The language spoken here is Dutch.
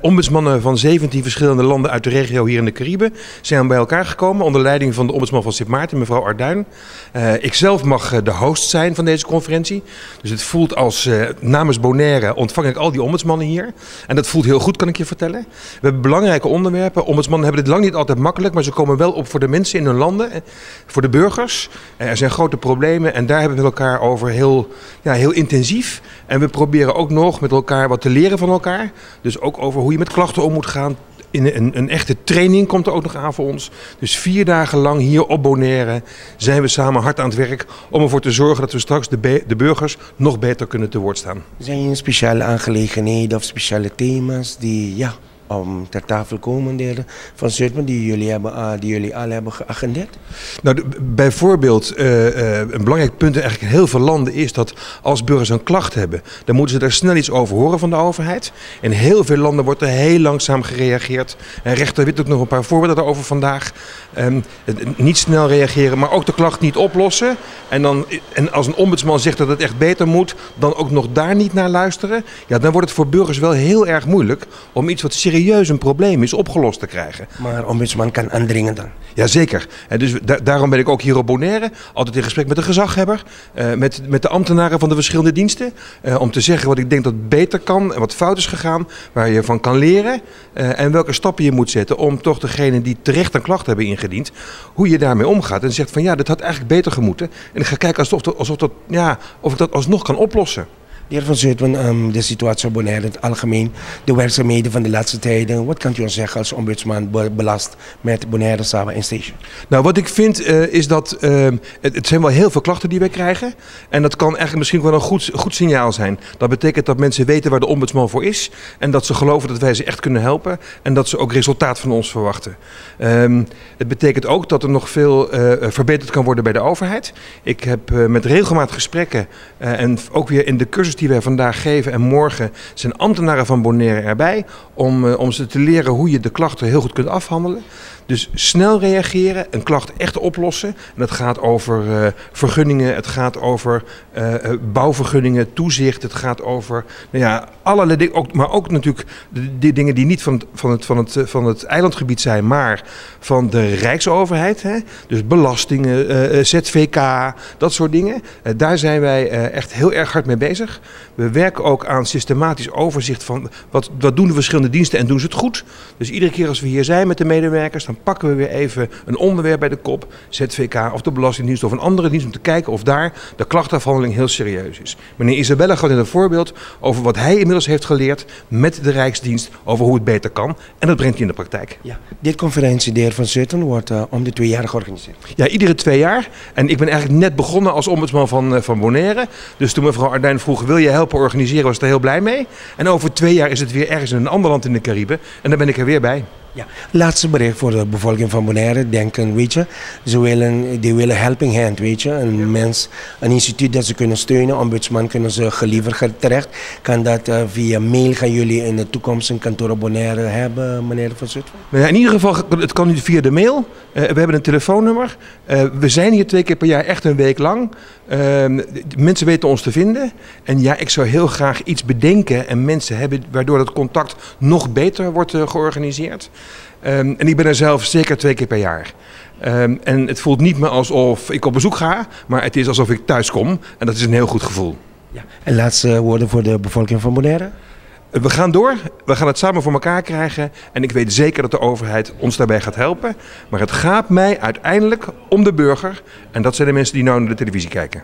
Ombudsmannen van 17 verschillende landen uit de regio hier in de Cariben zijn bij elkaar gekomen onder leiding van de ombudsman van Sint Maarten, mevrouw Arduin. Ik zelf mag de host zijn van deze conferentie. Dus het voelt als namens Bonaire ontvang ik al die ombudsmannen hier. En dat voelt heel goed, kan ik je vertellen. We hebben belangrijke onderwerpen. Ombudsmannen hebben dit lang niet altijd makkelijk, maar ze komen wel op voor de mensen in hun landen, voor de burgers. Er zijn grote problemen en daar hebben we elkaar over heel intensief. En we proberen ook nog met elkaar wat te leren van elkaar. Dus ook over hoe je met klachten om moet gaan. Een echte training komt er ook nog aan voor ons. Dus 4 dagen lang hier op Bonaire zijn we samen hard aan het werk om ervoor te zorgen dat we straks de burgers nog beter kunnen te woord staan. Zijn er speciale aangelegenheden of speciale thema's die ter tafel komen, de heer Van Zuidman, die jullie al hebben geagendeerd? Nou, bijvoorbeeld, een belangrijk punt in eigenlijk heel veel landen is dat als burgers een klacht hebben, dan moeten ze daar snel iets over horen van de overheid. In heel veel landen wordt er heel langzaam gereageerd. En rechter weet ook nog een paar voorbeelden daarover vandaag. Niet snel reageren, maar ook de klacht niet oplossen. En als een ombudsman zegt dat het echt beter moet, dan ook nog daar niet naar luisteren. Ja, dan wordt het voor burgers wel heel erg moeilijk om iets wat serieus een probleem is opgelost te krijgen. Maar ombudsman kan aandringen dan? Jazeker. Dus daarom ben ik ook hier op Bonaire altijd in gesprek met de gezaghebber, met de ambtenaren van de verschillende diensten, om te zeggen wat ik denk dat beter kan en wat fout is gegaan, waar je van kan leren en welke stappen je moet zetten om toch degene die terecht een klacht hebben ingediend, hoe je daarmee omgaat en zegt van ja, dat had eigenlijk beter gemoeten en ik ga kijken of ik dat alsnog kan oplossen. De heer Van Zuidman, de situatie op Bonaire in het algemeen, de werkzaamheden van de laatste tijden. Wat kan u ons zeggen als ombudsman belast met Bonaire Sava en Station? Nou, wat ik vind is dat het zijn wel heel veel klachten die wij krijgen. En dat kan eigenlijk misschien wel een goed signaal zijn. Dat betekent dat mensen weten waar de ombudsman voor is. En dat ze geloven dat wij ze echt kunnen helpen. En dat ze ook resultaat van ons verwachten. Het betekent ook dat er nog veel verbeterd kan worden bij de overheid. Ik heb met regelmatig gesprekken en ook weer in de cursus die wij vandaag geven en morgen zijn ambtenaren van Bonaire erbij om ze te leren hoe je de klachten heel goed kunt afhandelen. Dus snel reageren, een klacht echt oplossen. En dat gaat over vergunningen, het gaat over bouwvergunningen, toezicht, het gaat over allerlei dingen, maar ook natuurlijk die dingen die niet van het eilandgebied zijn, maar van de Rijksoverheid. Hè? Dus belastingen, ZVK, dat soort dingen. Daar zijn wij echt heel erg hard mee bezig. We werken ook aan systematisch overzicht van wat doen de verschillende diensten en doen ze het goed. Dus iedere keer als we hier zijn met de medewerkers, dan pakken we weer even een onderwerp bij de kop, ZVK of de Belastingdienst of een andere dienst, om te kijken of daar de klachtafhandeling heel serieus is. Meneer Isabella gaf net een voorbeeld over wat hij inmiddels heeft geleerd met de Rijksdienst over hoe het beter kan. En dat brengt hij in de praktijk. Ja, dit conferentie, de heer Van Zuidman, wordt om de 2 jaar georganiseerd. Ja, iedere 2 jaar. En ik ben eigenlijk net begonnen als ombudsman van Bonaire. Dus toen mevrouw Arduin vroeg, wil je helpen organiseren, was ik er heel blij mee. En over 2 jaar is het weer ergens in een ander land in de Cariben. En dan ben ik er weer bij. Ja, laatste bericht voor de bevolking van Bonaire. Denken, weet je, die willen helping hand, weet je. Een instituut dat ze kunnen steunen, ombudsman kunnen ze geliever terecht. Kan dat via mail, gaan jullie in de toekomst een kantoor op Bonaire hebben, meneer Van Zuidman? Ja, in ieder geval, het kan nu via de mail. We hebben een telefoonnummer. We zijn hier 2 keer per jaar echt een week lang. Mensen weten ons te vinden. En ja, ik zou heel graag iets bedenken en mensen hebben waardoor dat contact nog beter wordt georganiseerd. En ik ben er zelf zeker 2 keer per jaar. En het voelt niet meer alsof ik op bezoek ga, maar het is alsof ik thuis kom. En dat is een heel goed gevoel. Ja. En laatste woorden voor de bevolking van Bonaire? We gaan door, we gaan het samen voor elkaar krijgen en ik weet zeker dat de overheid ons daarbij gaat helpen. Maar het gaat mij uiteindelijk om de burger en dat zijn de mensen die nou naar de televisie kijken.